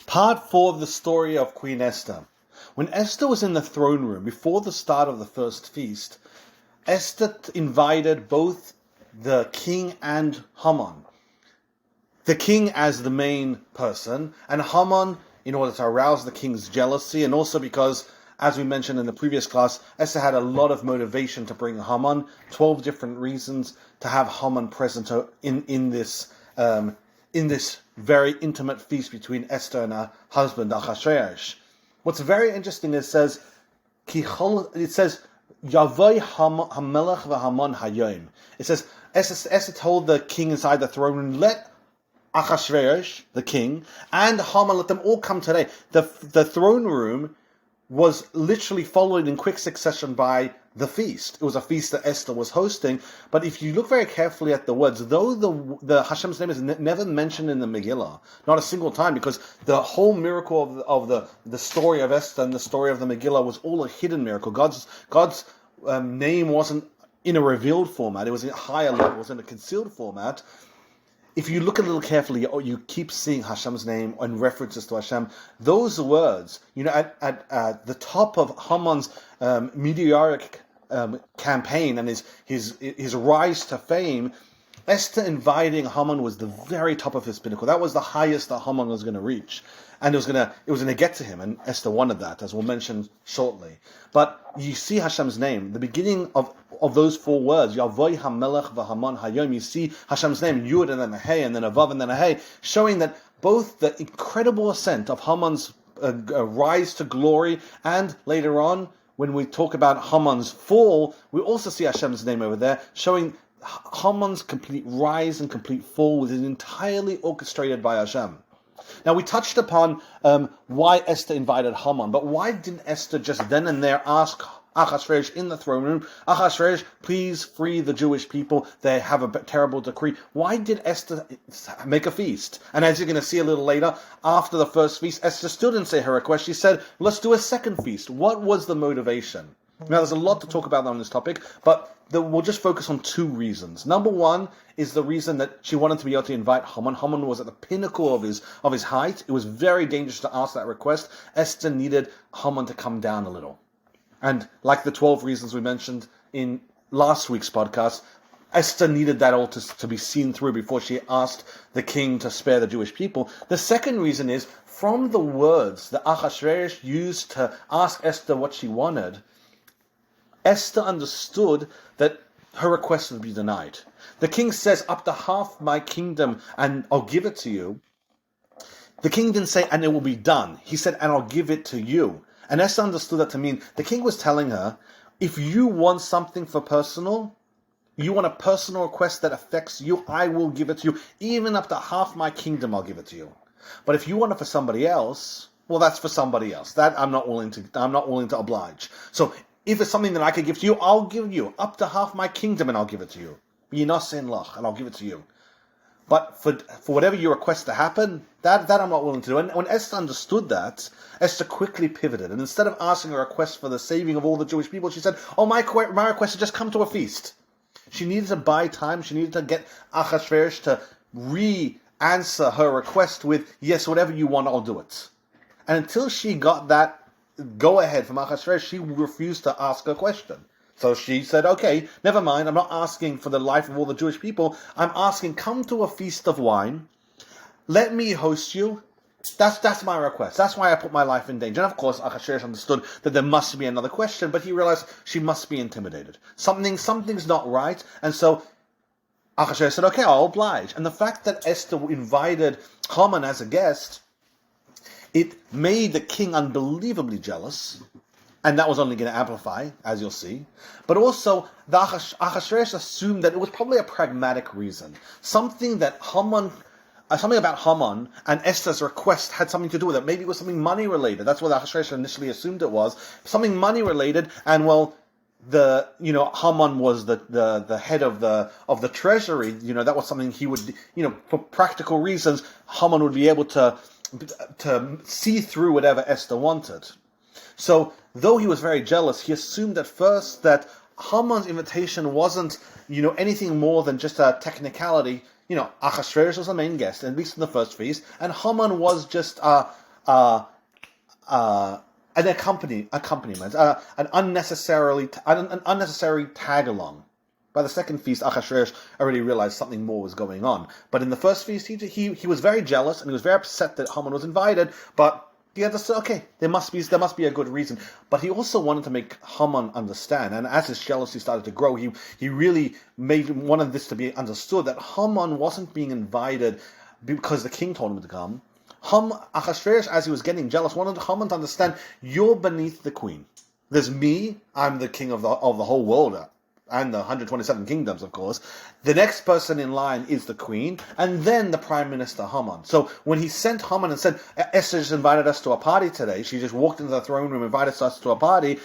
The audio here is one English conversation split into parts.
Part 4 of the story of Queen Esther. When Esther was in the throne room before the start of the first feast, Esther invited both the king and Haman. The king as the main person, and Haman in order to arouse the king's jealousy, and also because, as we mentioned in the previous class, Esther had a lot of motivation to bring Haman, 12 different reasons to have Haman present in this very intimate feast between Esther and her husband Achashverosh. What's very interesting is it says Yavoi Hamelech v'Haman Hayom. It says Esther told the king inside the throne room, let Achashverosh, the king, and Haman, let them all come today. The throne room was literally followed in quick succession by the feast. It was a feast that Esther was hosting, but if you look very carefully at the words, though the Hashem's name is never mentioned in the Megillah, not a single time, because the whole miracle of the story of Esther and the story of the Megillah was all a hidden miracle. God's name wasn't in a revealed format, it was in a higher level, it was in a concealed format. If you look a little carefully, you keep seeing Hashem's name and references to Hashem. Those words, at the top of Haman's meteoric campaign and his rise to fame, Esther inviting Haman was the very top of his pinnacle. That was the highest that Haman was going to reach, and it was going to get to him. And Esther wanted that, as we'll mention shortly. But you see Hashem's name, the beginning of those four words, Yavoi Hamelech v'Haman Hayom. You see Hashem's name, Yud and then a Hey and then a Vav and then a Hey, showing that both the incredible ascent of Haman's rise to glory, and later on, when we talk about Haman's fall, we also see Hashem's name over there, showing Haman's complete rise and complete fall was entirely orchestrated by Hashem. Now, we touched upon why Esther invited Haman, but why didn't Esther just then and there ask Achashverosh in the throne room, Achashverosh, please free the Jewish people, they have a terrible decree. Why did Esther make a feast? And as you're going to see a little later, after the first feast, Esther still didn't say her request. She said, let's do a second feast. What was the motivation? Now, there's a lot to talk about on this topic, but we'll just focus on two reasons. Number one is the reason that she wanted to be able to invite Haman. Haman was at the pinnacle of his height. It was very dangerous to ask that request. Esther needed Haman to come down a little. And like the 12 reasons we mentioned in last week's podcast, Esther needed that all to be seen through before she asked the king to spare the Jewish people. The second reason is, from the words that Achashverosh used to ask Esther what she wanted, Esther understood that her request would be denied. The king says, up to half my kingdom and I'll give it to you. The king didn't say, and it will be done. He said, and I'll give it to you. And Esther understood that to mean, the king was telling her, if you want something for personal, you want a personal request that affects you, I will give it to you. Even up to half my kingdom, I'll give it to you. But if you want it for somebody else, well, that's for somebody else. That I'm not willing to oblige. So if it's something that I could give to you, I'll give you up to half my kingdom and I'll give it to you. Yinasin lach, and I'll give it to you. But for whatever you request to happen, that I'm not willing to do. And when Esther understood that, Esther quickly pivoted. And instead of asking a request for the saving of all the Jewish people, she said, my request is just come to a feast. She needed to buy time. She needed to get Achashverosh to re-answer her request with, yes, whatever you want, I'll do it. And until she got that go-ahead from Achashverosh, she refused to ask a question. So she said, okay, never mind, I'm not asking for the life of all the Jewish people. I'm asking, come to a feast of wine. Let me host you. That's my request. That's why I put my life in danger. And of course, Achashverosh understood that there must be another question, but he realized she must be intimidated. Something's not right. And so Achashverosh said, okay, I'll oblige. And the fact that Esther invited Haman as a guest, it made the king unbelievably jealous. And that was only going to amplify, as you'll see. But also, the Achashverosh assumed that it was probably a pragmatic reason. Something about Haman and Esther's request had something to do with it. Maybe it was something money-related. That's what Achashverosh initially assumed it was. Something money-related, and well, Haman was the head of the treasury. That was something he would, for practical reasons, Haman would be able to see through whatever Esther wanted. So, though he was very jealous, he assumed at first that Haman's invitation wasn't, anything more than just a technicality. Achashverosh was the main guest, at least in the first feast, and Haman was just a an accompaniment, an unnecessary tag along. By the second feast, Achashverosh already realized something more was going on. But in the first feast, he was very jealous and he was very upset that Haman was invited. But he understood, okay, there must be a good reason. But he also wanted to make Haman understand. And as his jealousy started to grow, he really wanted this to be understood that Haman wasn't being invited because the king told him to come. Achashverosh, as he was getting jealous, wanted Haman to understand, you're beneath the queen. There's me, I'm the king of the whole world, and the 127 kingdoms, of course. The next person in line is the queen, and then the prime minister, Haman. So when he sent Haman and said, Esther just invited us to a party today, she just walked into the throne room, invited us to a party,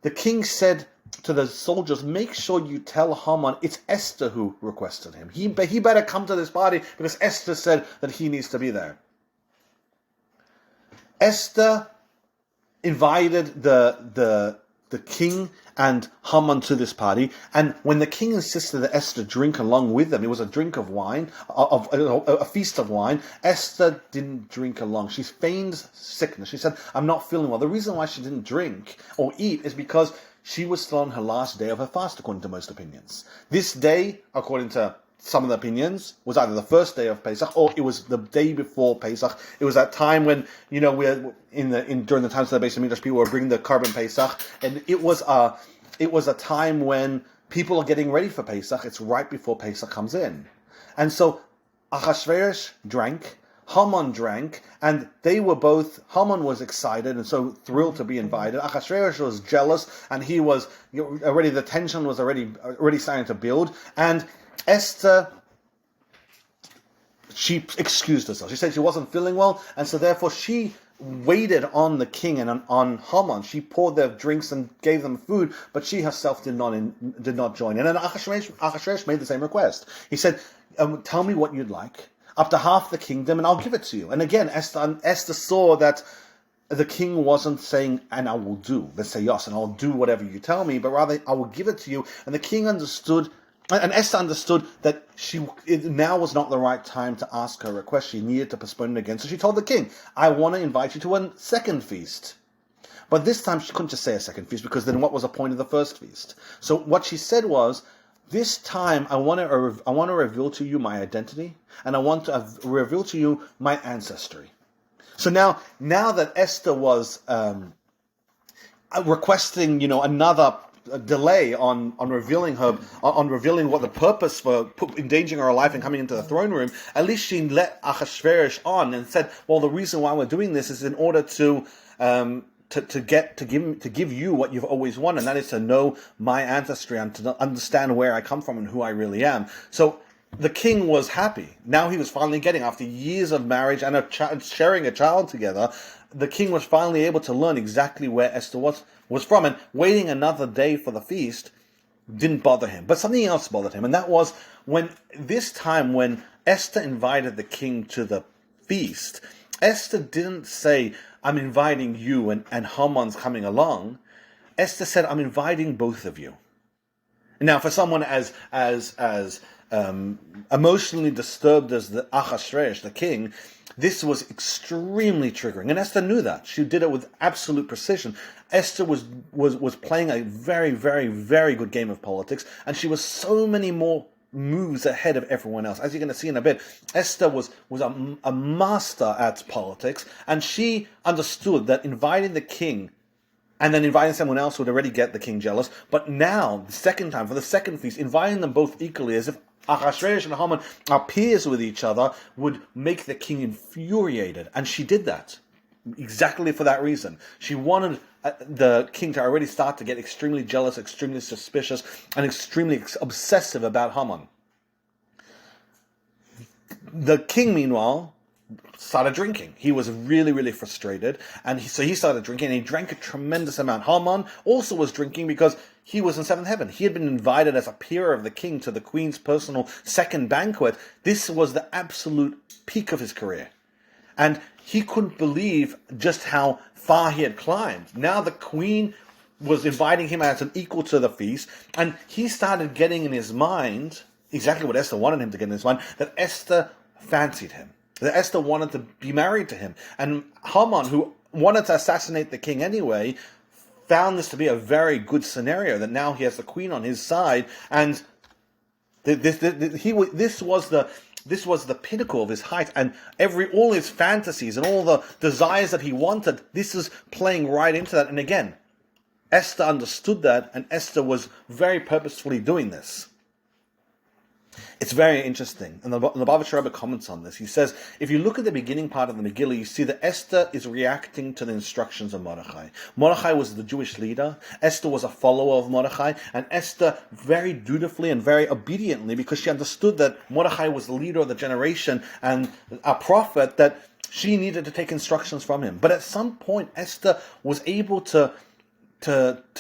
the king said to the soldiers, make sure you tell Haman it's Esther who requested him. He better come to this party because Esther said that he needs to be there. Esther invited the king and Haman to this party, and when the king insisted that Esther drink along with them, it was a drink of wine, a feast of wine. Esther didn't drink along. She feigned sickness. She said, I'm not feeling well. The reason why she didn't drink or eat is because she was still on her last day of her fast, according to most opinions. This day, according to some of the opinions, was either the first day of Pesach or it was the day before Pesach. It was that time when, we're during the times of the Beis Hamikdash, people were bringing the carbon Pesach, and it was a time when people are getting ready for Pesach. It's right before Pesach comes in, and so Achashverosh drank, Haman drank, and they were both. Haman was excited and so thrilled to be invited. Achashverosh was jealous, and he was already. The tension was already starting to build, and Esther, she excused herself. She said she wasn't feeling well, and so therefore she waited on the king and on Haman. She poured their drinks and gave them food, but she herself did not join in. And Achashverosh made the same request. He said, tell me what you'd like, up to half the kingdom, and I'll give it to you. And again, Esther saw that the king wasn't saying, and I will do, let's say yes, and I'll do whatever you tell me, but rather I will give it to you. And the king understood, and Esther understood that now was not the right time to ask her request. She needed to postpone it again. So she told the king, I want to invite you to a second feast. But this time she couldn't just say a second feast, because then what was the point of the first feast? So what she said was, this time I want to reveal to you my identity, and I want to reveal to you my ancestry. So now that Esther was requesting, another delay on revealing what the purpose for endangering her life and coming into the throne room, at least she let Achashverosh on and said, well, the reason why we're doing this is in order to give you what you've always wanted, and that is to know my ancestry and to understand where I come from and who I really am. So the king was happy. Now he was finally getting, after years of marriage and sharing a child together, the king was finally able to learn exactly where Esther was from, and waiting another day for the feast didn't bother him. But something else bothered him, and that was when Esther invited the king to the feast, Esther didn't say, I'm inviting you and Haman's coming along. Esther said, I'm inviting both of you. Now, for someone as emotionally disturbed as the Achashverosh, the king, this was extremely triggering, and Esther knew that. She did it with absolute precision. Esther was playing a very, very, very good game of politics, and she was so many more moves ahead of everyone else. As you're going to see in a bit, Esther was a master at politics, and she understood that inviting the king and then inviting someone else would already get the king jealous. But now, the second time, for the second feast, inviting them both equally, as if Achashverosh and Haman are peers with each other, would make the king infuriated. And she did that exactly for that reason. She wanted the king to already start to get extremely jealous, extremely suspicious, and extremely obsessive about Haman. The king, meanwhile, started drinking. He was really, really frustrated, and so he started drinking, and he drank a tremendous amount. Haman also was drinking because he was in seventh heaven. He had been invited as a peer of the king to the queen's personal second banquet. This was the absolute peak of his career. And he couldn't believe just how far he had climbed. Now the queen was inviting him as an equal to the feast, and he started getting in his mind exactly what Esther wanted him to get in his mind, that Esther fancied him. that Esther wanted to be married to him. And Haman, who wanted to assassinate the king anyway, found this to be a very good scenario, that now he has the queen on his side, and this was the pinnacle of his height, and all his fantasies and all the desires that he wanted, this is playing right into that. And again, Esther understood that, and Esther was very purposefully doing this. It's very interesting, and the Lubavitcher Rebbe comments on this. He says, if you look at the beginning part of the Megillah, you see that Esther is reacting to the instructions of Mordechai. Mordechai was the Jewish leader, Esther was a follower of Mordechai, and Esther very dutifully and very obediently, because she understood that Mordechai was the leader of the generation and a prophet, that she needed to take instructions from him. But at some point, Esther was able to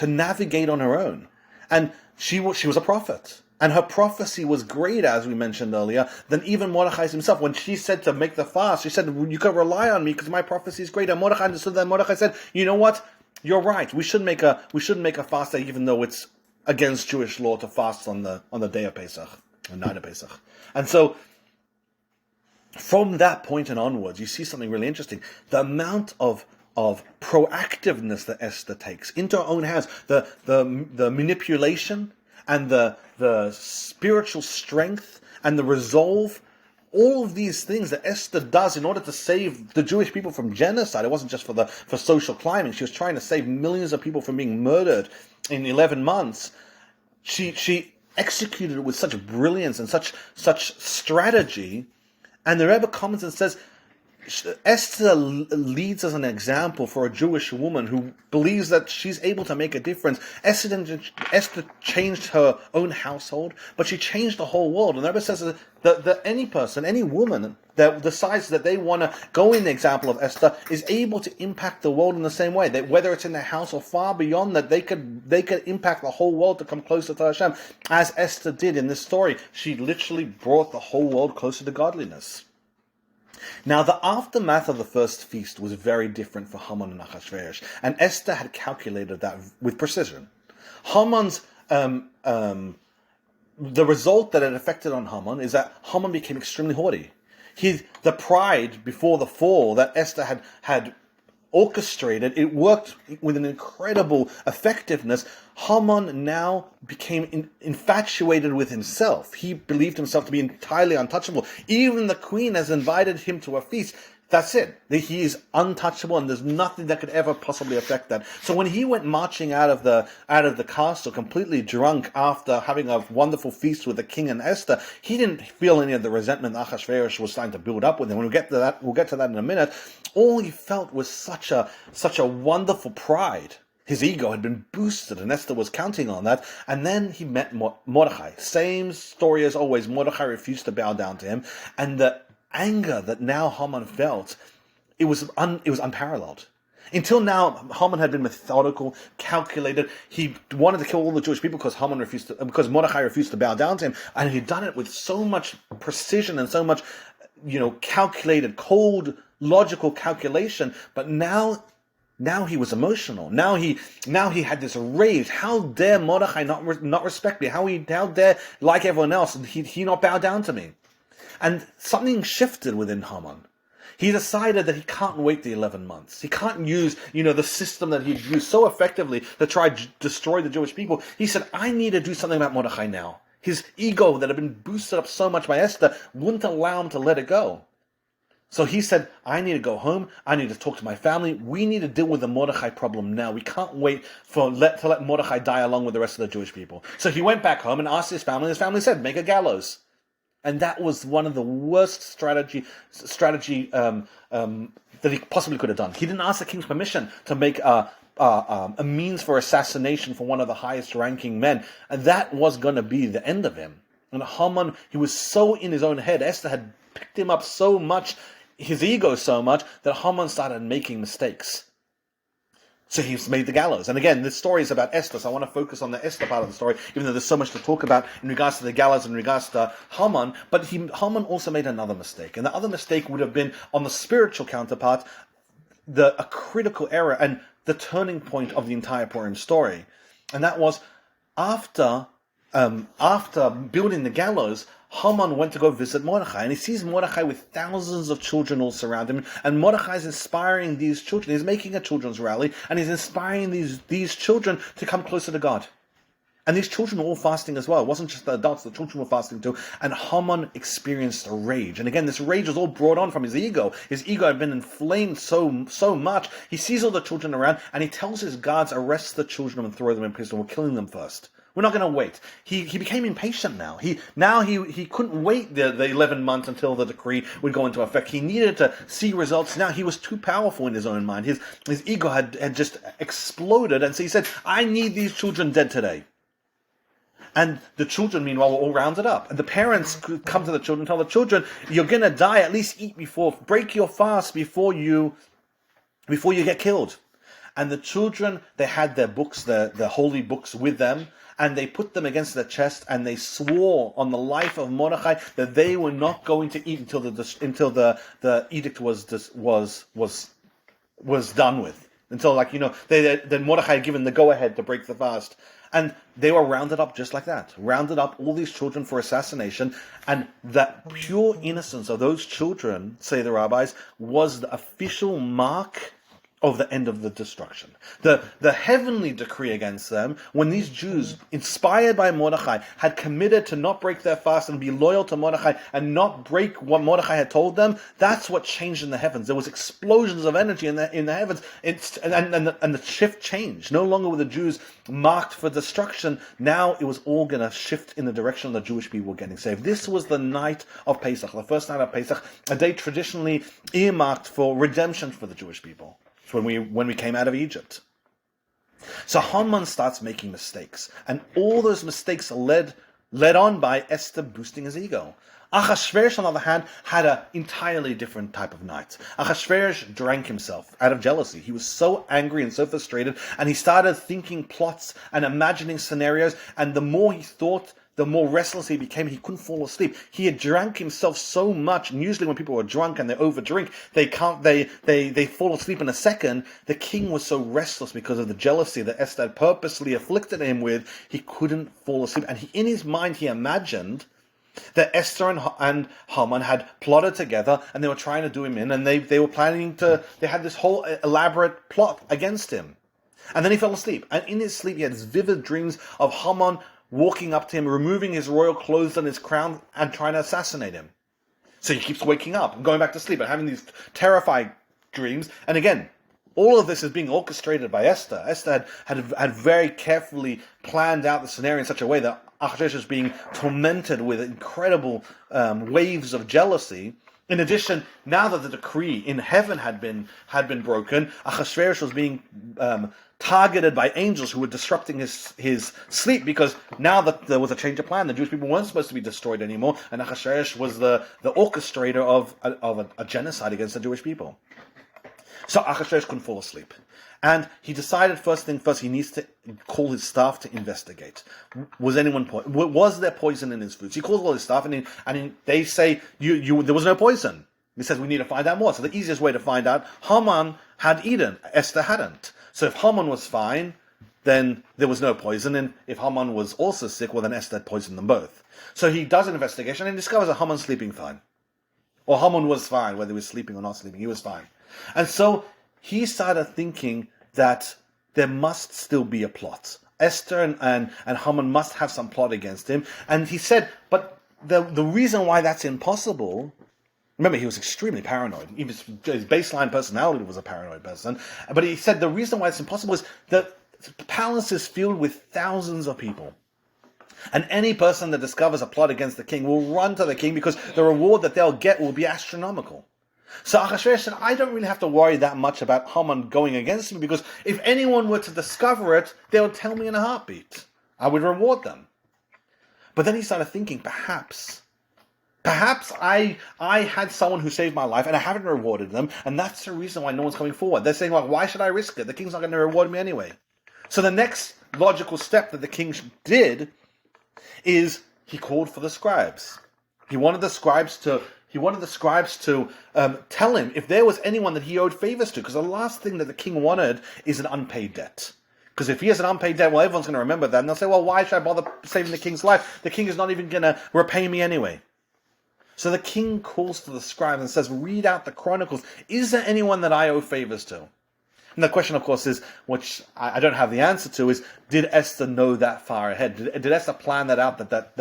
navigate on her own, and she was a prophet. And her prophecy was greater, as we mentioned earlier, than even Mordechai's himself. When she said to make the fast, she said, you can rely on me because my prophecy is greater. Mordechai understood that. Mordechai said, you know what? You're right. We shouldn't make a fast day, even though it's against Jewish law to fast on the day of Pesach, the night of Pesach. And so, from that point and onwards, you see something really interesting. The amount of proactiveness that Esther takes into her own hands, the manipulation and the spiritual strength and the resolve, all of these things that Esther does in order to save the Jewish people from genocide. It wasn't just for social climbing. She was trying to save millions of people from being murdered in 11 months. She executed it with such brilliance and such strategy. And the Rebbe comments and says, Esther leads as an example for a Jewish woman who believes that she's able to make a difference. Esther changed her own household, but she changed the whole world. And the Rebbe says that any person, any woman that decides that they want to go in the example of Esther is able to impact the world in the same way. That whether it's in their house or far beyond that, they could impact the whole world to come closer to Hashem, as Esther did in this story. She literally brought the whole world closer to godliness. Now, the aftermath of the first feast was very different for Haman and Achashverosh, and Esther had calculated that with precision. Haman's the result that it affected on Haman is that Haman became extremely haughty. The pride before the fall that Esther had orchestrated, it worked with an incredible effectiveness. Haman now became infatuated with himself. He believed himself to be entirely untouchable. Even the queen has invited him to a feast. That's it. He is untouchable, and there's nothing that could ever possibly affect that. So when he went marching out of the castle, completely drunk after having a wonderful feast with the king and Esther, he didn't feel any of the resentment that Achashverosh was starting to build up with him. We'll get to that in a minute. All he felt was such a wonderful pride. His ego had been boosted, and Esther was counting on that. And then he met Mordechai. Same story as always. Mordechai refused to bow down to him, and the anger that now Haman felt, it was unparalleled. Until now, Haman had been methodical, calculated. He wanted to kill all the Jewish people because Mordechai refused to bow down to him, and he'd done it with so much precision and so much, calculated, cold, logical calculation. But now he was emotional. Now he had this rage. How dare Mordechai not respect me? How dare, like everyone else, he not bow down to me? And something shifted within Haman. He decided that he can't wait the 11 months. He can't use, the system that he'd used so effectively to try to destroy the Jewish people. He said, I need to do something about Mordechai now. His ego that had been boosted up so much by Esther wouldn't allow him to let it go. So he said, I need to go home. I need to talk to my family. We need to deal with the Mordechai problem now. We can't wait to let Mordechai die along with the rest of the Jewish people. So he went back home and asked his family. His family said, make a gallows. And that was one of the worst strategy that he possibly could have done. He didn't ask the king's permission to make a means for assassination for one of the highest ranking men. And that was going to be the end of him. And Haman, he was so in his own head. Esther had picked him up so much, his ego so much, that Haman started making mistakes. So he's made the gallows. And again, this story is about Esther, so I want to focus on the Esther part of the story, even though there's so much to talk about in regards to the gallows, in regards to Haman. But Haman also made another mistake. And the other mistake would have been, on the spiritual counterpart, a critical error and the turning point of the entire Purim story. And that was, after building the gallows, Haman went to go visit Mordechai, and he sees Mordechai with thousands of children all surround him, and Mordechai is inspiring these children. He's making a children's rally, and he's inspiring these children to come closer to God. And these children were all fasting as well. It wasn't just the adults, the children were fasting too. And Haman experienced a rage. And again, this rage was all brought on from his ego. His ego had been inflamed so much. He sees all the children around, and he tells his guards, arrest the children and throw them in prison. We're killing them first. We're not going to wait. He became impatient now. He couldn't wait the 11 months until the decree would go into effect. He needed to see results now. He was too powerful in his own mind. His ego had just exploded. And so he said, I need these children dead today. And the children, meanwhile, were all rounded up. And the parents could come to the children and tell the children, you're going to die, at least eat break your fast before you get killed. And the children, they had their books, the holy books with them, and they put them against their chest, and they swore on the life of Mordechai that they were not going to eat until the edict was done with. Until, then Mordechai had given the go-ahead to break the fast. And they were rounded up just like that. Rounded up, all these children, for assassination. And that pure innocence of those children, say the rabbis, was the official mark of the end of the destruction. The heavenly decree against them, when these Jews, inspired by Mordechai, had committed to not break their fast and be loyal to Mordechai and not break what Mordechai had told them, that's what changed in the heavens. There was explosions of energy in the heavens, and the shift changed. No longer were the Jews marked for destruction. Now it was all going to shift in the direction the Jewish people were getting saved. This was the night of Pesach, the first night of Pesach, a day traditionally earmarked for redemption for the Jewish people. When we came out of Egypt. So Haman starts making mistakes, and all those mistakes are led on by Esther boosting his ego. Achashverosh, on the other hand, had an entirely different type of night. Achashverosh drank himself out of jealousy. He was so angry and so frustrated, and he started thinking plots and imagining scenarios, and the more he thought, the more restless he became. He couldn't fall asleep. He had drank himself so much, and usually when people are drunk and they overdrink, they fall asleep in a second. The king was so restless because of the jealousy that Esther had purposely afflicted him with. He couldn't fall asleep, and in his mind he imagined that Esther and Haman had plotted together, and they were trying to do him in, and they were planning to. They had this whole elaborate plot against him, and then he fell asleep. And in his sleep, he had these vivid dreams of Haman walking up to him, removing his royal clothes and his crown, and trying to assassinate him. So he keeps waking up and going back to sleep and having these terrifying dreams. And again, all of this is being orchestrated by Esther. Esther had very carefully planned out the scenario in such a way that Achashverosh was being tormented with incredible waves of jealousy. In addition, now that the decree in heaven had been broken, Achashverosh was being targeted by angels who were disrupting his sleep, because now that there was a change of plan, the Jewish people weren't supposed to be destroyed anymore, and Achashverosh was the orchestrator of a genocide against the Jewish people. So Achashverosh couldn't fall asleep. And he decided, first thing first, he needs to call his staff to investigate. Was there poison in his foods? He calls all his staff, and they say, there was no poison. He says, we need to find out more. So the easiest way to find out, Haman had eaten, Esther hadn't. So if Haman was fine, then there was no poison. And if Haman was also sick, well, then Esther had poisoned them both. So he does an investigation and discovers that Haman's sleeping fine. Or Haman was fine, whether he was sleeping or not sleeping, he was fine. And so he started thinking that there must still be a plot. Esther and Haman must have some plot against him. And he said, but the reason why that's impossible, remember, he was extremely paranoid. His baseline personality was a paranoid person. But he said the reason why it's impossible is that the palace is filled with thousands of people. And any person that discovers a plot against the king will run to the king, because the reward that they'll get will be astronomical. So Achashverosh said, I don't really have to worry that much about Haman going against me, because if anyone were to discover it, they would tell me in a heartbeat. I would reward them. But then he started thinking, perhaps I had someone who saved my life and I haven't rewarded them, and that's the reason why no one's coming forward. They're saying, well, why should I risk it? The king's not going to reward me anyway. So the next logical step that the king did is he called for the scribes. He wanted the scribes to tell him if there was anyone that he owed favors to, because the last thing that the king wanted is an unpaid debt. Because if he has an unpaid debt, well, everyone's going to remember that. And they'll say, well, why should I bother saving the king's life? The king is not even going to repay me anyway. So the king calls for the scribes and says, read out the chronicles. Is there anyone that I owe favors to? And the question, of course, is, which I don't have the answer to, is did Esther know that far ahead? Did Esther plan that out, that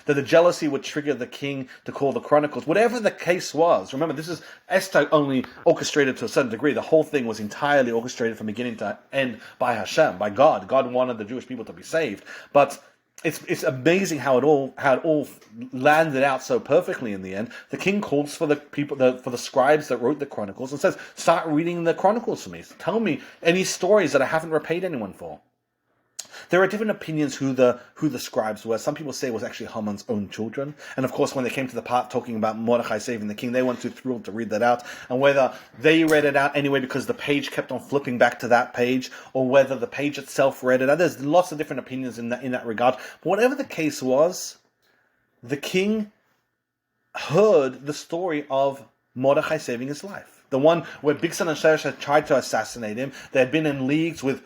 the jealousy would trigger the king to call the chronicles? Whatever the case was, remember, this is Esther only orchestrated to a certain degree. The whole thing was entirely orchestrated from beginning to end by Hashem, by God. God wanted the Jewish people to be saved, but it's amazing how it all landed out so perfectly in the end. The king calls for the people, for the scribes that wrote the chronicles, and says, "Start reading the chronicles for me. Tell me any stories that I haven't repaid anyone for." There are different opinions who the scribes were. Some people say it was actually Haman's own children. And of course, when they came to the part talking about Mordechai saving the king, they weren't too thrilled to read that out. And whether they read it out anyway because the page kept on flipping back to that page, or whether the page itself read it out. There's lots of different opinions in that regard. But whatever the case was, the king heard the story of Mordechai saving his life. The one where Bigsan and Sheresh had tried to assassinate him. They had been in leagues with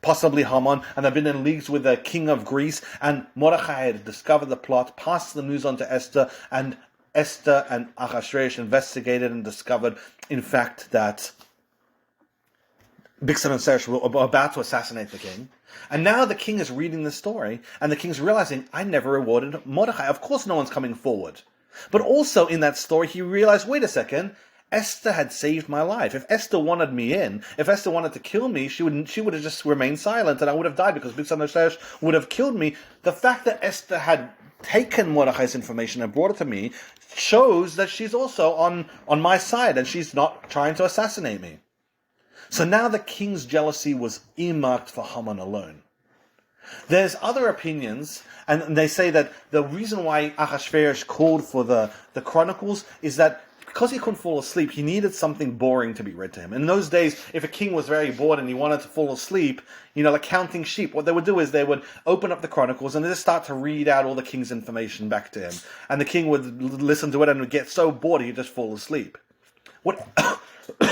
possibly Haman, and they've been in leagues with the king of Greece, and Mordechai had discovered the plot, passed the news on to Esther, and Esther and Ahasuerus investigated and discovered, in fact, that Bigsan and Sheresh were about to assassinate the king. And now the king is reading the story, and the king's realizing, I never rewarded Mordechai. Of course no one's coming forward. But also in that story, he realized, wait a second, Esther had saved my life. If Esther wanted me in, if Esther wanted to kill me, she would have just remained silent and I would have died because Bigsan and Sheresh would have killed me. The fact that Esther had taken Mordechai's information and brought it to me shows that she's also on my side and she's not trying to assassinate me. So now the king's jealousy was earmarked for Haman alone. There's other opinions, and they say that the reason why Ahasuerus called for the chronicles is that because he couldn't fall asleep, he needed something boring to be read to him. In those days, if a king was very bored and he wanted to fall asleep, like counting sheep, what they would do is they would open up the chronicles and just start to read out all the king's information back to him. And the king would listen to it and would get so bored he'd just fall asleep.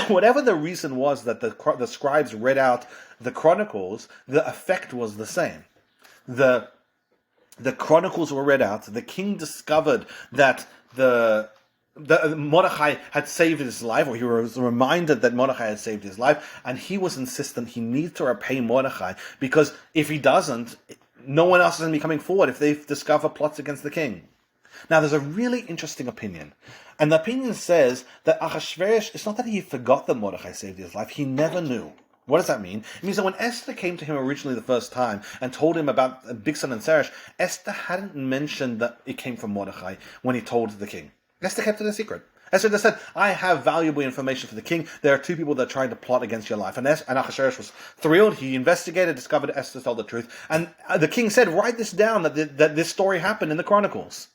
Whatever the reason was that the scribes read out the chronicles, the effect was the same. The chronicles were read out. The king discovered that Mordechai had saved his life, or he was reminded that Mordechai had saved his life, and he was insistent he needs to repay Mordechai, because if he doesn't, no one else is going to be coming forward if they discover plots against the king. Now, there's a really interesting opinion, and the opinion says that Ahasuerus, it's not that he forgot that Mordechai saved his life, he never knew. What does that mean? It means that when Esther came to him originally the first time and told him about Bigsan and Sheresh, Esther hadn't mentioned that it came from Mordechai when he told the king. Esther kept it a secret. Esther just said, I have valuable information for the king. There are two people that are trying to plot against your life. And Ahasuerus was thrilled. He investigated, discovered Esther told the truth. And the king said, write this down, that this story happened in the Chronicles.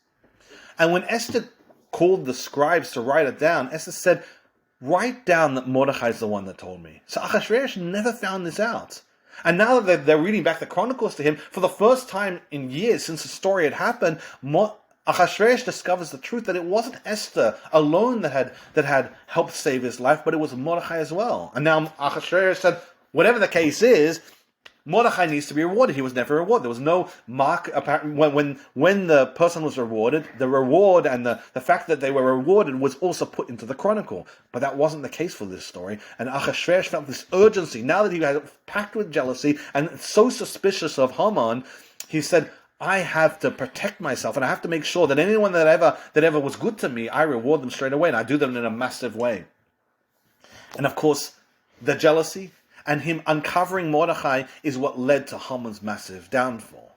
And when Esther called the scribes to write it down, Esther said, write down that Mordechai is the one that told me. So Ahasuerus never found this out. And now that they're reading back the Chronicles to him, for the first time in years since the story had happened, Ahasuerus discovers the truth that it wasn't Esther alone that had helped save his life, but it was Mordechai as well. And now Ahasuerus said, whatever the case is, Mordechai needs to be rewarded. He was never rewarded. There was no mark. When the person was rewarded, the reward and the fact that they were rewarded was also put into the chronicle. But that wasn't the case for this story. And Ahasuerus felt this urgency. Now that he had packed with jealousy and so suspicious of Haman, he said, I have to protect myself, and I have to make sure that anyone that ever was good to me, I reward them straight away, and I do them in a massive way. And of course, the jealousy and him uncovering Mordechai is what led to Haman's massive downfall.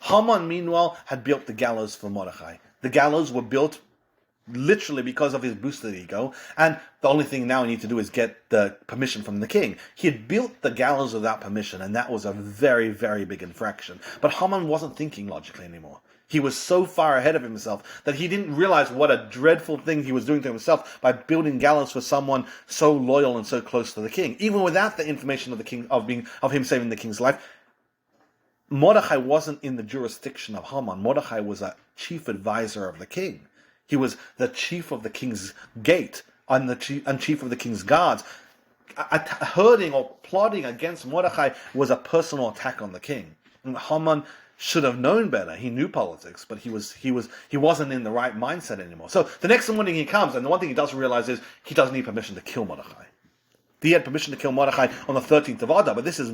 Haman, meanwhile, had built the gallows for Mordechai. The gallows were built literally because of his boosted ego, and the only thing now he needed to do is get the permission from the king. He had built the gallows without permission, and that was a very, very big infraction. But Haman wasn't thinking logically anymore. He was so far ahead of himself that he didn't realize what a dreadful thing he was doing to himself by building gallows for someone so loyal and so close to the king. Even without the information of the king of him saving the king's life, Mordechai wasn't in the jurisdiction of Haman. Mordechai was a chief advisor of the king. He was the chief of the king's gate and chief of the king's guards. hurting or plotting against Mordechai was a personal attack on the king. And Haman should have known better. He knew politics, but he wasn't in the right mindset anymore. So the next morning he comes, and the one thing he doesn't realize is he doesn't need permission to kill Mordechai. He had permission to kill Mordechai on the 13th of Adar, but this is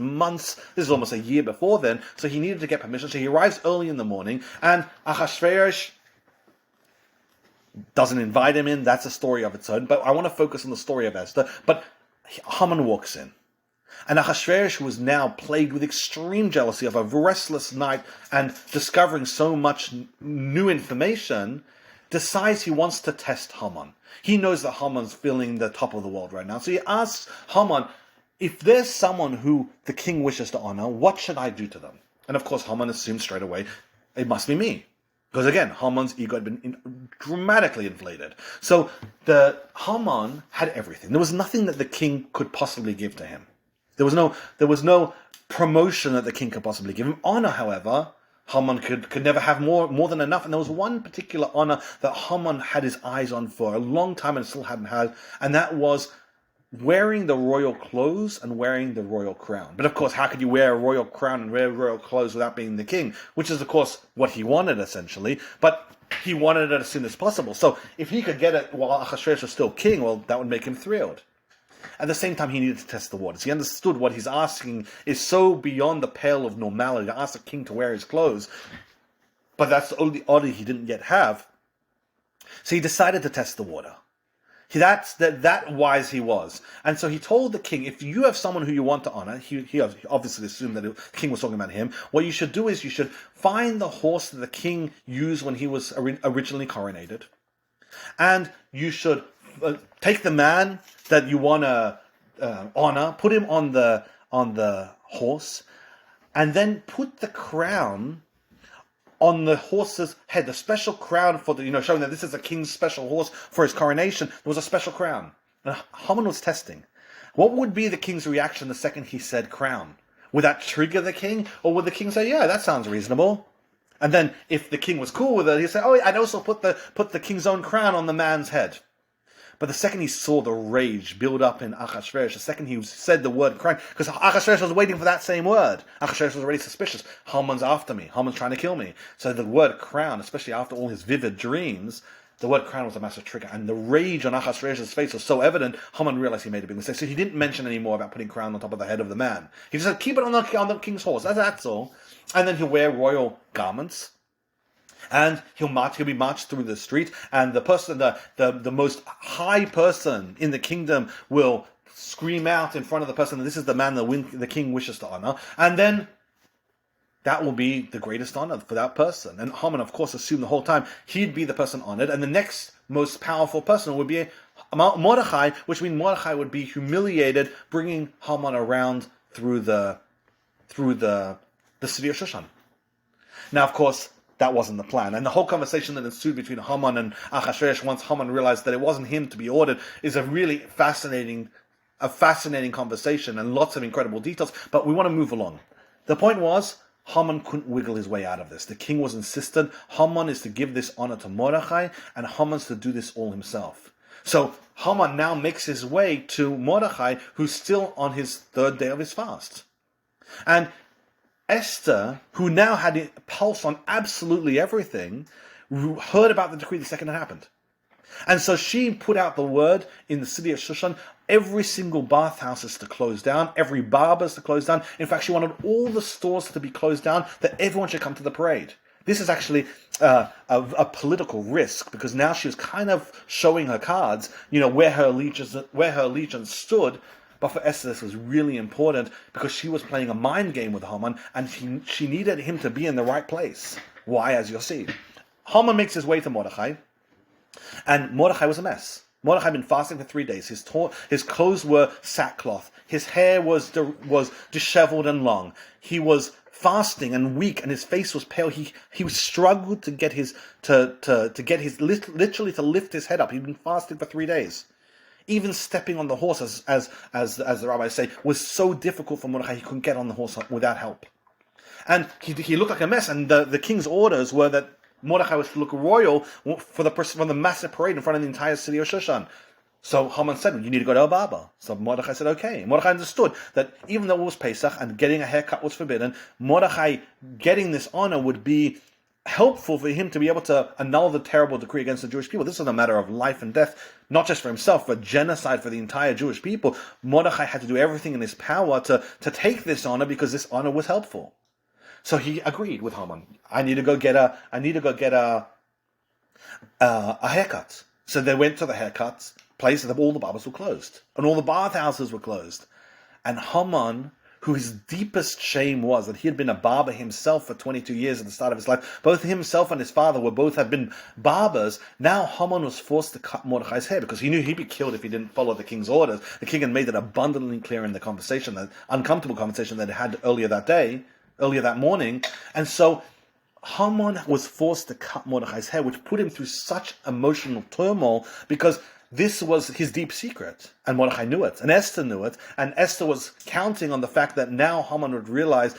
almost a year before then, so he needed to get permission. So he arrives early in the morning, and Ahasuerus doesn't invite him in. That's a story of its own, but I want to focus on the story of Esther. But Haman walks in, and Ahasuerus, who was now plagued with extreme jealousy of a restless night and discovering so much new information, decides he wants to test Haman. He knows that Haman's feeling the top of the world right now. So he asks Haman, if there's someone who the king wishes to honor, what should I do to them? And of course, Haman assumes straight away, it must be me. Because again, Haman's ego had been dramatically inflated. So Haman had everything. There was nothing that the king could possibly give to him. There was no promotion that the king could possibly give him. Honor, however, Haman could never have more than enough. And there was one particular honor that Haman had his eyes on for a long time and still hadn't had, and that was wearing the royal clothes and wearing the royal crown. But of course, how could you wear a royal crown and wear royal clothes without being the king? Which is, of course, what he wanted, essentially. But he wanted it as soon as possible. So if he could get it while Ahasuerus was still king, well, that would make him thrilled. At the same time, he needed to test the waters. He understood what he's asking is so beyond the pale of normality to ask a king to wear his clothes. But that's the only oddity he didn't yet have. So he decided to test the water. That wise he was. And so he told the king, if you have someone who you want to honor, he obviously assumed that the king was talking about him, what you should do is you should find the horse that the king used when he was originally coronated. And you should take the man that you want to honor, put him on the horse, and then put the crown on the horse's head, the special crown for showing that this is a king's special horse for his coronation. There was a special crown. And Haman was testing. What would be the king's reaction the second he said crown? Would that trigger the king? Or would the king say, yeah, that sounds reasonable? And then if the king was cool with it, he'd say, oh, I'd also put the king's own crown on the man's head. But the second he saw the rage build up in Ahasuerus, the second he said the word crown, because Ahasuerus was waiting for that same word. Ahasuerus was already suspicious. Haman's after me. Haman's trying to kill me. So the word crown, especially after all his vivid dreams, the word crown was a massive trigger. And the rage on Ahasuerus' face was so evident, Haman realized he made a big mistake. So he didn't mention any more about putting crown on top of the head of the man. He just said, keep it on the king's horse. That's all. And then he'll wear royal garments. And he'll be marched through the street, and the person, the most high person in the kingdom will scream out in front of the person that this is the man the king wishes to honor, and then that will be the greatest honor for that person. And Haman, of course, assumed the whole time he'd be the person honored, and the next most powerful person would be Mordechai, which means Mordechai would be humiliated, bringing Haman around through the city of Shushan. Now, of course, that wasn't the plan. And the whole conversation that ensued between Haman and Ahasuerus, once Haman realized that it wasn't him to be ordered, is a really fascinating conversation and lots of incredible details. But we want to move along. The point was, Haman couldn't wiggle his way out of this. The king was insistent. Haman is to give this honor to Mordechai, and Haman's to do this all himself. So Haman now makes his way to Mordechai, who's still on his third day of his fast. And Esther, who now had a pulse on absolutely everything, heard about the decree the second it happened. And so she put out the word in the city of Shushan, every single bathhouse is to close down, every barber is to close down. In fact, she wanted all the stores to be closed down, that everyone should come to the parade. This is actually a political risk, because now she was kind of showing her cards, where her allegiance stood. But for Esther, this was really important because she was playing a mind game with Haman, and she needed him to be in the right place. Why, as you'll see. Haman makes his way to Mordechai, and Mordechai was a mess. Mordechai had been fasting for 3 days. His clothes were sackcloth. His hair was disheveled and long. He was fasting and weak, and his face was pale. He struggled to literally to lift his head up. He'd been fasting for 3 days. Even stepping on the horse, as the rabbis say, was so difficult for Mordechai, he couldn't get on the horse without help. And he looked like a mess, and the king's orders were that Mordechai was to look royal for the massive parade in front of the entire city of Shushan. So Haman said, you need to go to a barber. So Mordechai said, okay. And Mordechai understood that even though it was Pesach and getting a haircut was forbidden, Mordechai getting this honor would be helpful for him to be able to annul the terrible decree against the Jewish people. This is a matter of life and death, not just for himself, but genocide for the entire Jewish people. Mordechai had to do everything in his power to take this honor because this honor was helpful. So he agreed with Haman. I need to go get a haircut. So they went to the haircut place, and all the barbers were closed, and all the bathhouses were closed. And Haman, who his deepest shame was that he had been a barber himself for 22 years at the start of his life, both himself and his father had been barbers. Now Haman was forced to cut Mordechai's hair because he knew he'd be killed if he didn't follow the king's orders. The king had made it abundantly clear in the conversation, that uncomfortable conversation that they had earlier that morning. And so Haman was forced to cut Mordechai's hair, which put him through such emotional turmoil because this was his deep secret, and Mordechai knew it, and Esther knew it, and Esther was counting on the fact that now Haman would realize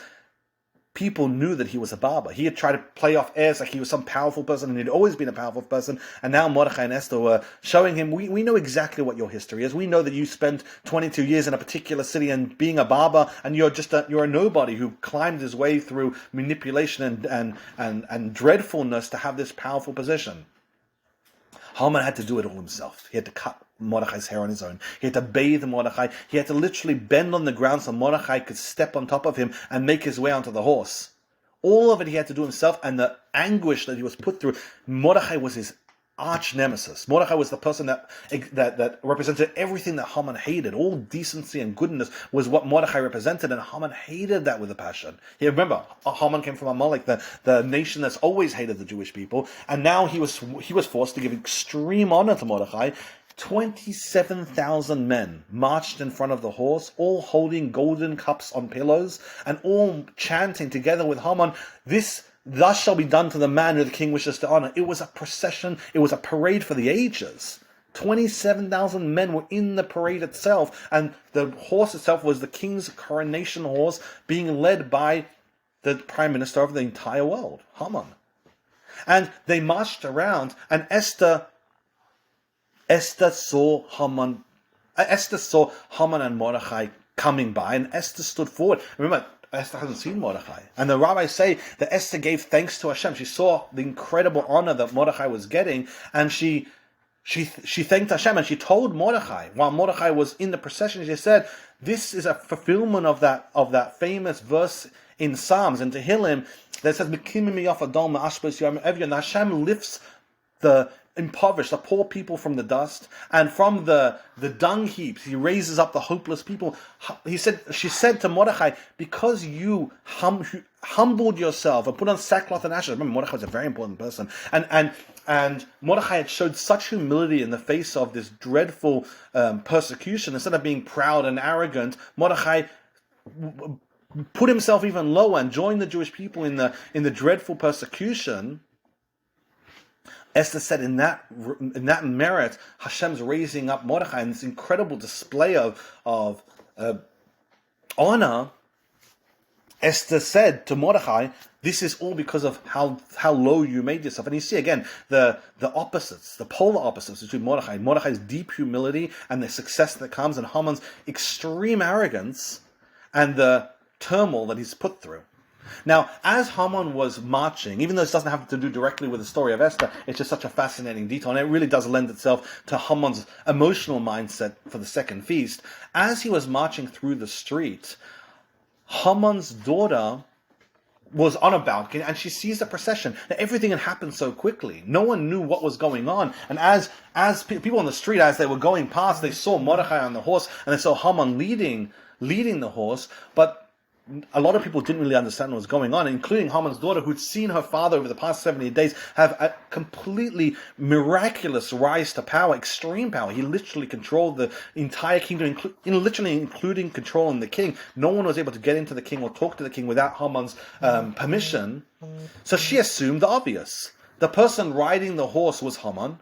people knew that he was a barber. He had tried to play off airs like he was some powerful person, and he'd always been a powerful person, and now Mordechai and Esther were showing him, we know exactly what your history is. We know that you spent 22 years in a particular city and being a barber, and you're a nobody who climbed his way through manipulation and dreadfulness to have this powerful position. Haman had to do it all himself. He had to cut Mordechai's hair on his own. He had to bathe Mordechai. He had to literally bend on the ground so Mordechai could step on top of him and make his way onto the horse. All of it he had to do himself, and the anguish that he was put through. Mordechai was his arch nemesis. Mordechai was the person that represented everything that Haman hated. All decency and goodness was what Mordechai represented, and Haman hated that with a passion. Remember, Haman came from Amalek, the nation that's always hated the Jewish people, and now he was forced to give extreme honor to Mordechai. 27,000 men marched in front of the horse, all holding golden cups on pillows, and all chanting together with Haman, "Thus shall be done to the man who the king wishes to honor." It was a procession, it was a parade for the ages. 27,000 men were in the parade itself, and the horse itself was the king's coronation horse, being led by the prime minister of the entire world, Haman. And they marched around, and Esther saw Haman and Mordechai coming by, and Esther stood forward. Remember, Esther hasn't seen Mordechai. And the rabbis say that Esther gave thanks to Hashem. She saw the incredible honor that Mordechai was getting, and she thanked Hashem, and she told Mordechai, while Mordechai was in the procession, she said, this is a fulfillment of that famous verse in Psalms and Tehillim that says, and Hashem lifts the impoverished, the poor people from the dust, and from the dung heaps he raises up the hopeless people. She said to Mordechai, because you humbled yourself and put on sackcloth and ashes. Remember, Mordechai was a very important person, and Mordechai had showed such humility in the face of this dreadful persecution. Instead of being proud and arrogant, Mordechai put himself even lower and joined the Jewish people in the dreadful persecution. Esther said, in that merit, Hashem's raising up Mordechai, and this incredible display of honor. Esther said to Mordechai, this is all because of how low you made yourself. And you see again the opposites, the polar opposites between Mordechai's deep humility and the success that comes, and Haman's extreme arrogance and the turmoil that he's put through. Now, as Haman was marching, even though this doesn't have to do directly with the story of Esther, it's just such a fascinating detail, and it really does lend itself to Haman's emotional mindset for the second feast. As he was marching through the street, Haman's daughter was on a balcony, and she sees the procession. Now, everything had happened so quickly. No one knew what was going on. And as people on the street, as they were going past, they saw Mordechai on the horse, and they saw Haman leading the horse, but a lot of people didn't really understand what was going on, including Haman's daughter, who'd seen her father over the past 70 days have a completely miraculous rise to power, extreme power. He literally controlled the entire kingdom, including controlling the king. No one was able to get into the king or talk to the king without Haman's permission. So she assumed the obvious. The person riding the horse was Haman,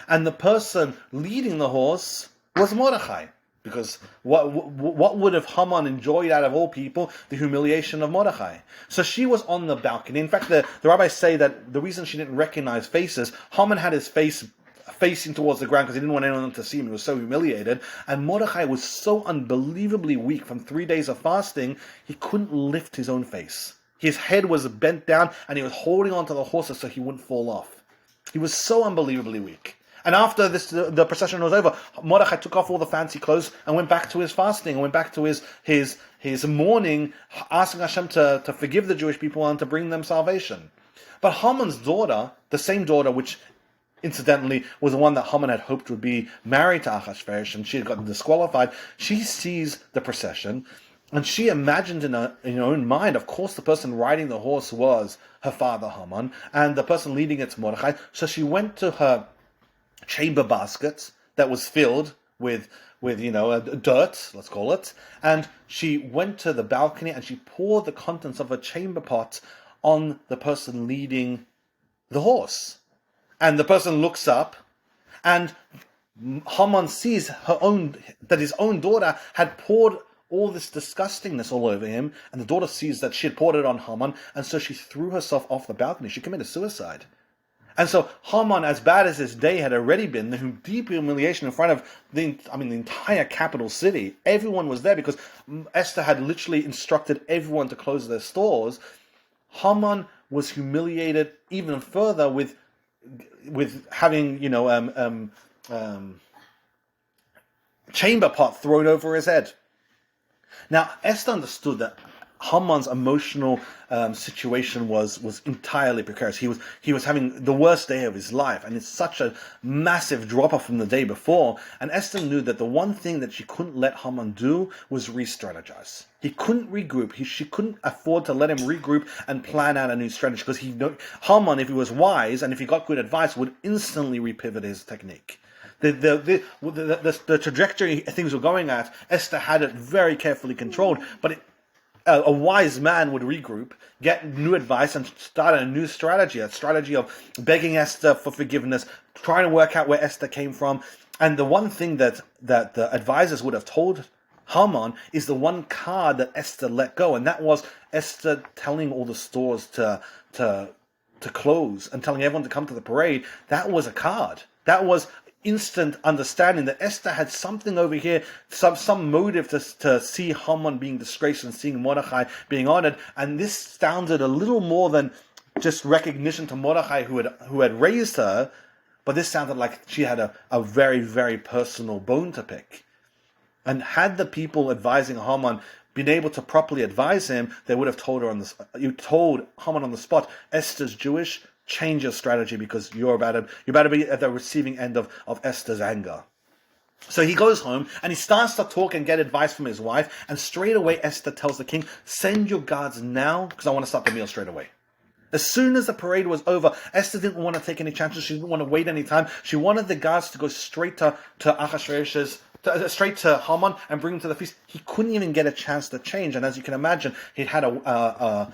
and the person leading the horse was Mordechai. Because what would have Haman enjoyed out of all people? The humiliation of Mordechai. So she was on the balcony. In fact, the rabbis say that the reason she didn't recognize faces, Haman had his face facing towards the ground because he didn't want anyone to see him. He was so humiliated. And Mordechai was so unbelievably weak from 3 days of fasting, he couldn't lift his own face. His head was bent down and he was holding onto the horses so he wouldn't fall off. He was so unbelievably weak. And after the procession was over, Mordechai took off all the fancy clothes and went back to his fasting and went back to his mourning, asking Hashem to forgive the Jewish people and to bring them salvation. But Haman's daughter, the same daughter which incidentally was the one that Haman had hoped would be married to Achashverosh, and she had gotten disqualified, she sees the procession, and she imagined in her own mind, of course the person riding the horse was her father Haman, and the person leading it's Mordechai. So she went to her chamber basket that was filled with dirt, let's call it, and she went to the balcony and she poured the contents of a chamber pot on the person leading the horse. And the person looks up, and Haman sees that his own daughter had poured all this disgustingness all over him, and the daughter sees that she had poured it on Haman, and so she threw herself off the balcony. She committed suicide. And so Haman, as bad as his day had already been, the deep humiliation in front of the entire capital city, everyone was there because Esther had literally instructed everyone to close their stores. Haman was humiliated even further with having chamber pot thrown over his head. Now Esther understood that Haman's emotional situation was entirely precarious. He was having the worst day of his life, and it's such a massive drop off from the day before. And Esther knew that the one thing that she couldn't let Haman do was re-strategize. He couldn't regroup. She couldn't afford to let him regroup and plan out a new strategy, because Haman, if he was wise and if he got good advice, would instantly repivot his technique. The trajectory things were going at, Esther had it very carefully controlled, but a wise man would regroup, get new advice, and start a new strategy, a strategy of begging Esther for forgiveness, trying to work out where Esther came from. And the one thing that the advisors would have told Haman is the one card that Esther let go, and that was Esther telling all the stores to close and telling everyone to come to the parade. That was a card. That was instant understanding that Esther had something over here, some motive to see Haman being disgraced and seeing Mordechai being honored. And this sounded a little more than just recognition to Mordechai who had raised her, but this sounded like she had a very, very personal bone to pick. And had the people advising Haman been able to properly advise him, they would have told Haman on the spot, Esther's Jewish, change your strategy because you're about to be at the receiving end of Esther's anger. So he goes home and he starts to talk and get advice from his wife, and straight away Esther tells the king, send your guards now because I want to start the meal straight away. As soon as the parade was over, Esther didn't want to take any chances. She didn't want to wait any time. She wanted the guards to go straight to Achashverosh's, straight to Haman and bring him to the feast. He couldn't even get a chance to change, and as you can imagine, he had a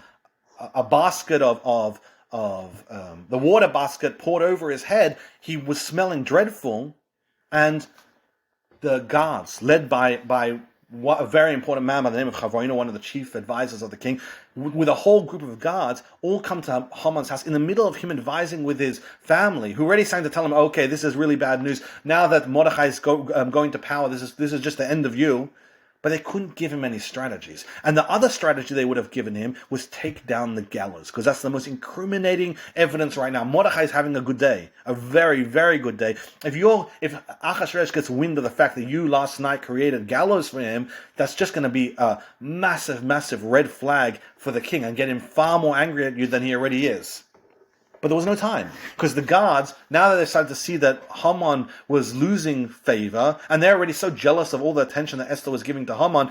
basket of the water basket poured over his head. He was smelling dreadful, and the guards, led by a very important man by the name of Chavoino, one of the chief advisors of the king, with a whole group of guards, all come to Haman's house in the middle of him advising with his family, who already started to tell him, okay, this is really bad news. Now that Mordechai is going to power, this is just the end of you. But they couldn't give him any strategies. And the other strategy they would have given him was take down the gallows, because that's the most incriminating evidence right now. Mordechai is having a good day, a very, very good day. If Achashverosh gets wind of the fact that you last night created gallows for him, that's just going to be a massive, massive red flag for the king and get him far more angry at you than he already is. But there was no time, because the guards, now that they started to see that Haman was losing favor, and they're already so jealous of all the attention that Esther was giving to Haman,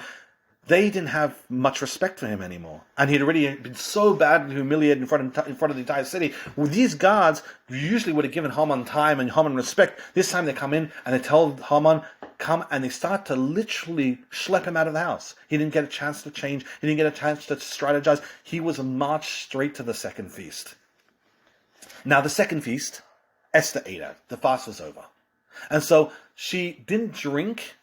they didn't have much respect for him anymore. And he'd already been so badly humiliated in front of the entire city. Well, these guards usually would have given Haman time and Haman respect. This time they come in and they tell Haman, come, and they start to literally schlep him out of the house. He didn't get a chance to change. He didn't get a chance to strategize. He was marched straight to the second feast. Now, the second feast, Esther ate at. The fast was over. And so she didn't drink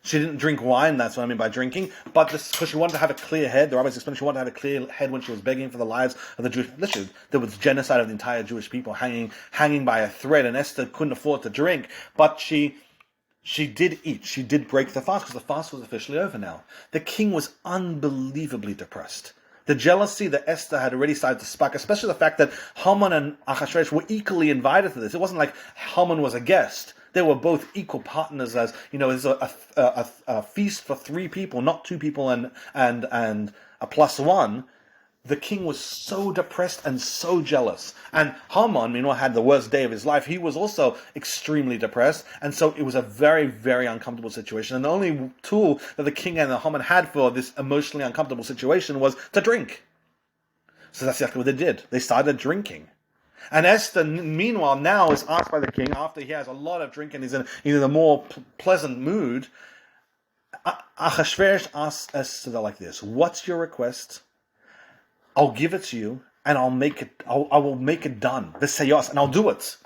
She didn't drink wine, that's what I mean by drinking, but because she wanted to have a clear head. The rabbis explained she wanted to have a clear head when she was begging for the lives of the Jewish. Literally, there was genocide of the entire Jewish people hanging by a thread, and Esther couldn't afford to drink, but she did eat. She did break the fast because the fast was officially over now. The king was unbelievably depressed. The jealousy that Esther had already started to spark, especially the fact that Haman and Achashverosh were equally invited to this. It wasn't like Haman was a guest. They were both equal partners, as you know. It's a feast for 3 people, not 2 people and a plus 1. The king was so depressed and so jealous. And Haman, meanwhile, had the worst day of his life. He was also extremely depressed. And so it was a very, very uncomfortable situation. And the only tool that the king and the Haman had for this emotionally uncomfortable situation was to drink. So that's exactly what they did. They started drinking. And Esther, meanwhile, now is asked by the king, after he has a lot of drink and he's in a more pleasant mood, Achashverosh asks Esther like this: "What's your request? I'll give it to you, and I'll make it. I will make it done. V'seyos, and I'll do it."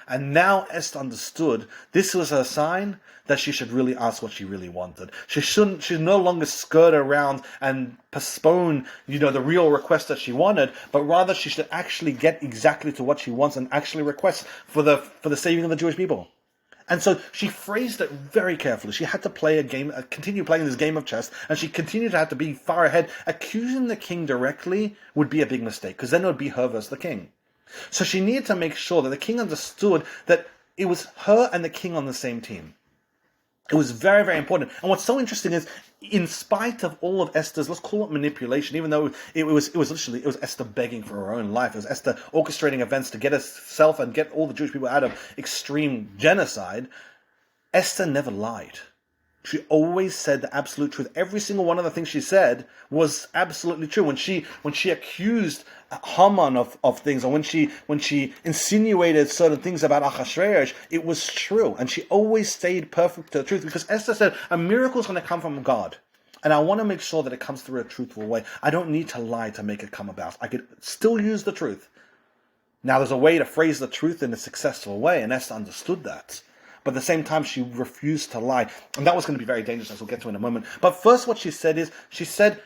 And now Esther understood this was a sign that she should really ask what she really wanted. She should no longer skirt around and postpone, the real request that she wanted, but rather she should actually get exactly to what she wants and actually request for the saving of the Jewish people. And so she phrased it very carefully. She had to play a game, continue playing this game of chess, and she continued to have to be far ahead. Accusing the king directly would be a big mistake, because then it would be her versus the king. So she needed to make sure that the king understood that it was her and the king on the same team. It was very, very important. And what's so interesting is, in spite of all of Esther's, let's call it manipulation, even though it was Esther begging for her own life. It was Esther orchestrating events to get herself and get all the Jewish people out of extreme genocide. Esther never lied. She always said the absolute truth. Every single one of the things she said was absolutely true. When she accused Haman of things, or when she insinuated certain things about Achashverosh, it was true. And she always stayed perfect to the truth, because Esther said, a miracle is going to come from God. And I want to make sure that it comes through a truthful way. I don't need to lie to make it come about. I could still use the truth. Now, there's a way to phrase the truth in a successful way, and Esther understood that. But at the same time, she refused to lie. And that was going to be very dangerous, as we'll get to in a moment. But first, what she said,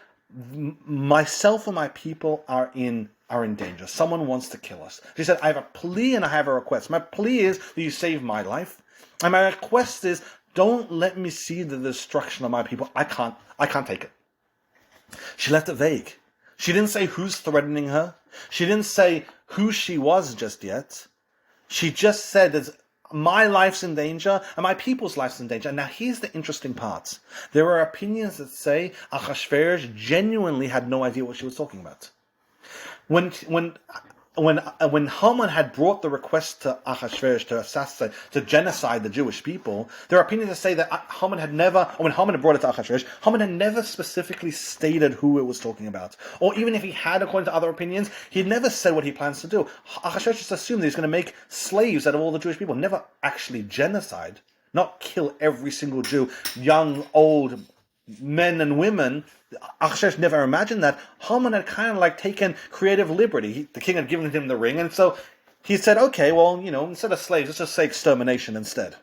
myself and my people are in danger. Someone wants to kill us. She said, I have a plea and I have a request. My plea is that you save my life. And my request is, don't let me see the destruction of my people. I can't take it. She left it vague. She didn't say who's threatening her. She didn't say who she was just yet. She just said that my life's in danger and my people's life's in danger. Now, here's the interesting part. There are opinions that say Achashverosh genuinely had no idea what she was talking about. When Haman had brought the request to Achashverosh to assassinate, to genocide the Jewish people, there are opinions that say that Haman had never, or when Haman had brought it to Achashverosh, Haman had never specifically stated who it was talking about. Or even if he had, according to other opinions, he had never said what he plans to do. Achashverosh just assumed that he's going to make slaves out of all the Jewish people, never actually genocide, not kill every single Jew, young, old, men and women. Achashverosh never imagined that. Haman had kind of like taken creative liberty. The king had given him the ring, and so he said, okay, well, instead of slaves, let's just say extermination instead.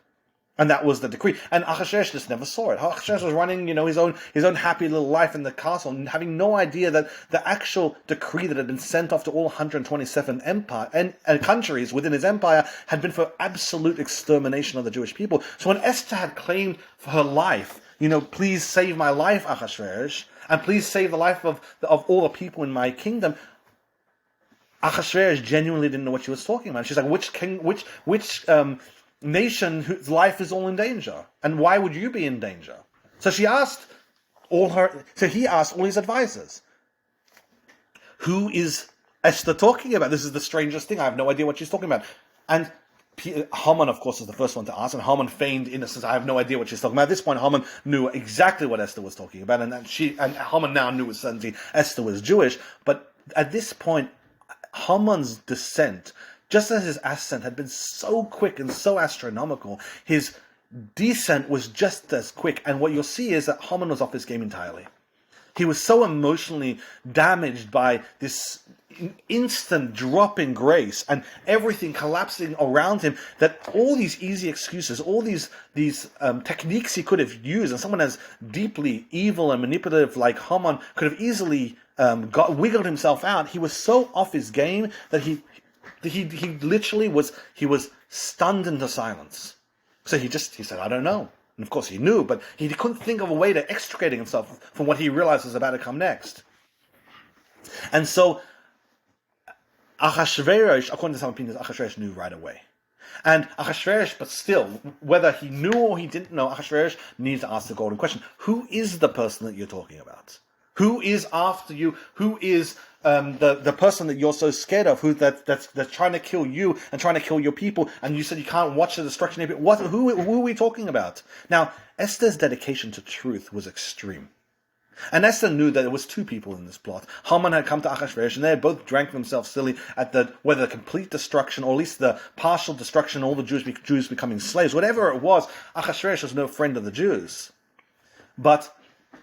And that was the decree. And Achashverosh just never saw it. Achashverosh was running, his own happy little life in the castle, and having no idea that the actual decree that had been sent off to all 127 empire and countries within his empire had been for absolute extermination of the Jewish people. So when Esther had claimed for her life, please save my life, Achashverosh, and please save the life of all the people in my kingdom, Achashverosh genuinely didn't know what she was talking about. She's like, which nation whose life is all in danger? And why would you be in danger? So he asked all his advisors, who is Esther talking about? This is the strangest thing. I have no idea what she's talking about. And Haman, of course, is the first one to ask, and Haman feigned innocence. I have no idea what she's talking about. At this point, Haman knew exactly what Esther was talking about, and Haman now knew with certainty Esther was Jewish. But at this point, Haman's descent, just as his ascent had been so quick and so astronomical, his descent was just as quick. And what you'll see is that Haman was off his game entirely. He was so emotionally damaged by this instant drop in grace and everything collapsing around him that all these easy excuses, all these techniques he could have used, and someone as deeply evil and manipulative like Haman could have easily wiggled himself out. He was so off his game that he literally was stunned into silence. So he said, I don't know. And of course he knew, but he couldn't think of a way to extricating himself from what he realized was about to come next. And so Achashverosh, according to some opinions, Achashverosh knew right away. And Achashverosh, but still, whether he knew or he didn't know, Achashverosh needs to ask the golden question. Who is the person that you're talking about? Who is after you? Who is the person that you're so scared of? That's trying to kill you and trying to kill your people? And you said you can't watch the destruction of it. Who are we talking about? Now, Esther's dedication to truth was extreme. And Esther knew that there was two people in this plot. Haman had come to Achashverosh, and they had both drank themselves silly at whether the complete destruction, or at least the partial destruction, all the Jews becoming slaves, whatever it was. Achashverosh was no friend of the Jews. But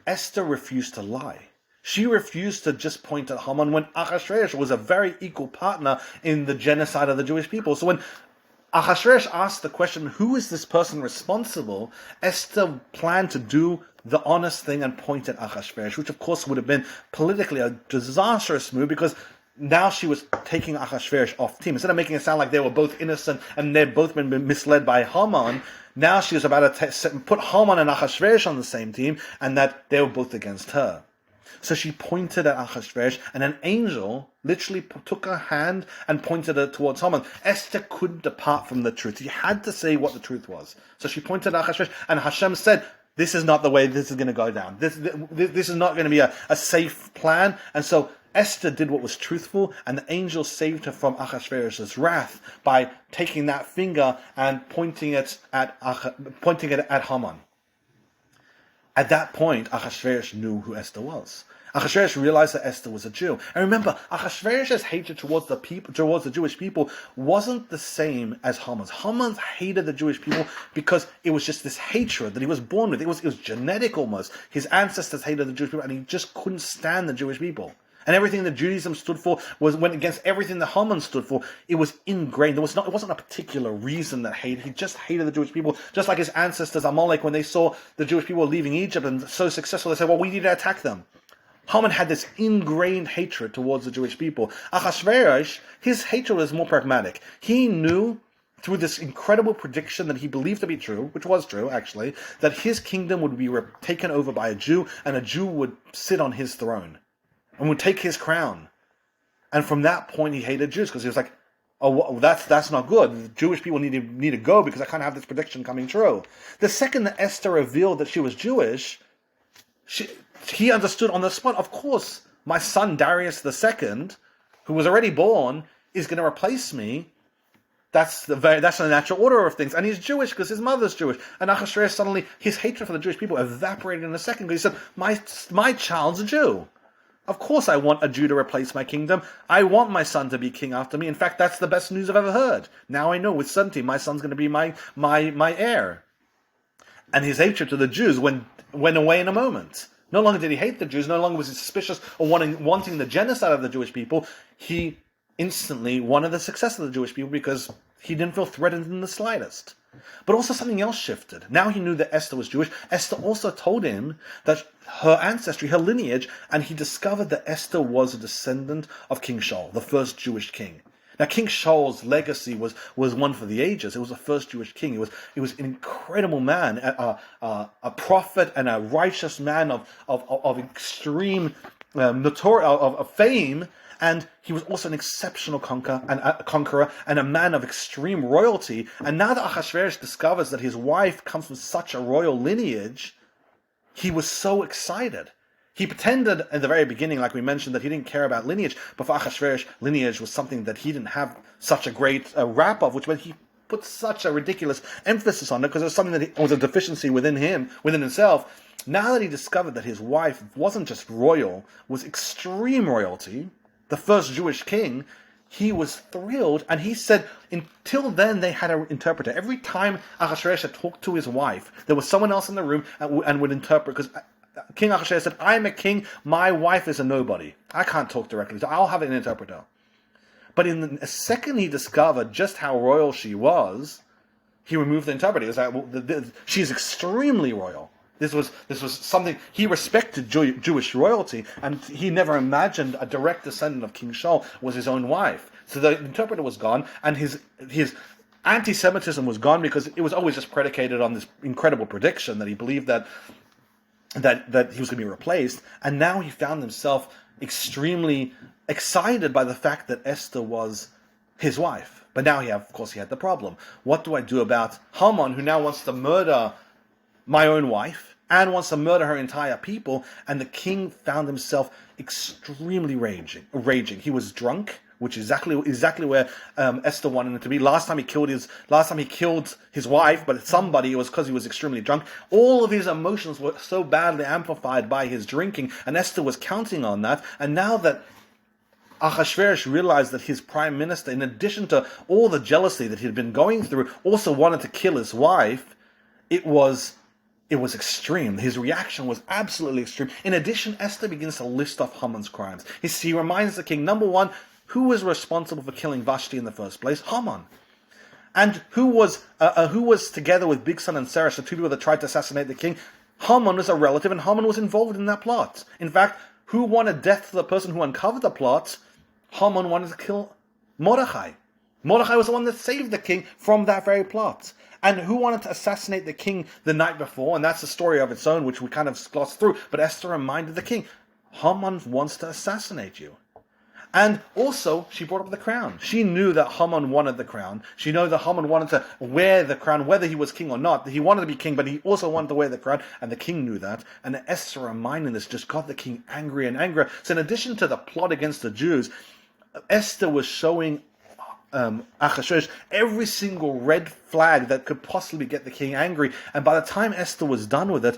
Esther refused to lie. She refused to just point at Haman when Achashverosh was a very equal partner in the genocide of the Jewish people. So when Achashverosh asked the question, who is this person responsible? Esther planned to do the honest thing and point at Achashverosh, which of course would have been politically a disastrous move, because now she was taking Achashverosh off team. Instead of making it sound like they were both innocent and they'd both been misled by Haman, now she was about to put Haman and Achashverosh on the same team, and that they were both against her. So she pointed at Achashverosh, and an angel literally took her hand and pointed it towards Haman. Esther couldn't depart from the truth. She had to say what the truth was. So she pointed at Achashverosh, and Hashem said, this is not the way this is going to go down. This is not going to be a safe plan. And so Esther did what was truthful, and the angel saved her from Achashverosh's wrath by taking that finger and pointing it at Haman. At that point, Achashverosh knew who Esther was. Achashverosh realized that Esther was a Jew. And remember, Achashverosh's hatred towards the Jewish people wasn't the same as Haman's. Haman hated the Jewish people because it was just this hatred that he was born with. It was genetic almost. His ancestors hated the Jewish people, and he just couldn't stand the Jewish people. And everything that Judaism stood for went against everything that Haman stood for. It was ingrained. It wasn't a particular reason that hated. He just hated the Jewish people. Just like his ancestors, Amalek, when they saw the Jewish people leaving Egypt and so successful, they said, well, we need to attack them. Haman had this ingrained hatred towards the Jewish people. Achashverosh, his hatred was more pragmatic. He knew through this incredible prediction that he believed to be true, which was true actually, that his kingdom would be taken over by a Jew, and a Jew would sit on his throne and would take his crown. And from that point, he hated Jews, because he was like, oh, that's not good. The Jewish people need to go, because I can't have this prediction coming true. The second that Esther revealed that she was Jewish, he understood on the spot, of course, my son Darius II, who was already born, is going to replace me. That's the natural order of things. And he's Jewish because his mother's Jewish. And Achashverosh, suddenly, his hatred for the Jewish people evaporated in a second, because he said, my child's a Jew. Of course I want a Jew to replace my kingdom. I want my son to be king after me. In fact, that's the best news I've ever heard. Now I know with certainty my son's going to be my heir. And his hatred to the Jews went away in a moment. No longer did he hate the Jews. No longer was he suspicious or wanting the genocide of the Jewish people. He instantly wanted the success of the Jewish people, because he didn't feel threatened in the slightest. But also something else shifted. Now he knew that Esther was Jewish. Esther also told him that her ancestry, her lineage, and he discovered that Esther was a descendant of King Shaul, the first Jewish king. Now, King Shaul's legacy was one for the ages. It was the first Jewish king. He was an incredible man, a prophet and a righteous man of extreme of fame. And he was also an exceptional conqueror and a man of extreme royalty. And now that Achashverosh discovers that his wife comes from such a royal lineage, he was so excited. He pretended in the very beginning, like we mentioned, that he didn't care about lineage. But for Achashverosh, lineage was something that he didn't have such a great rap of, which meant he put such a ridiculous emphasis on it, because it was something that was a deficiency within himself. Now that he discovered that his wife wasn't just royal, was extreme royalty, the first Jewish king, he was thrilled, and he said until then they had an interpreter. Every time Achashverosh had talked to his wife, there was someone else in the room and would interpret, because King Ahasuerus said, I'm a king, my wife is a nobody. I can't talk directly, so I'll have an interpreter. But in a second he discovered just how royal she was, he removed the interpreter. He was like, well, she's extremely royal. This was something, he respected Jewish royalty, and he never imagined a direct descendant of King Shaul was his own wife. So the interpreter was gone, and his anti-Semitism was gone, because it was always just predicated on this incredible prediction that he believed that he was going to be replaced. And now he found himself extremely excited by the fact that Esther was his wife. But now he had the problem. What do I do about Haman, who now wants to murder my own wife and wants to murder her entire people? And the king found himself extremely raging. He was drunk, which is exactly where Esther wanted him to be. Last time he killed his wife, but somebody, it was because he was extremely drunk. All of his emotions were so badly amplified by his drinking, and Esther was counting on that. And now that Ahasuerus realized that his prime minister, in addition to all the jealousy that he had been going through, also wanted to kill his wife, it was extreme. His reaction was absolutely extreme. In addition, Esther begins to list off Haman's crimes. He reminds the king, number one, who was responsible for killing Vashti in the first place? Haman. And who was together with Bigsan and Seresh, the two people that tried to assassinate the king? Haman was a relative, and Haman was involved in that plot. In fact, who wanted death to the person who uncovered the plot? Haman wanted to kill Mordechai. Mordechai was the one that saved the king from that very plot. And who wanted to assassinate the king the night before? And that's a story of its own, which we kind of glossed through. But Esther reminded the king, Haman wants to assassinate you. And also, she brought up the crown. She knew that Haman wanted the crown. She knew that Haman wanted to wear the crown, whether he was king or not. He wanted to be king, but he also wanted to wear the crown, and the king knew that. And Esther reminding this just got the king angry and angrier. So in addition to the plot against the Jews, Esther was showing Ahasuerus every single red flag that could possibly get the king angry. And by the time Esther was done with it,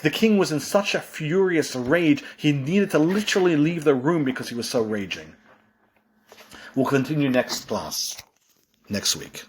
the king was in such a furious rage, he needed to literally leave the room because he was so raging. We'll continue next week.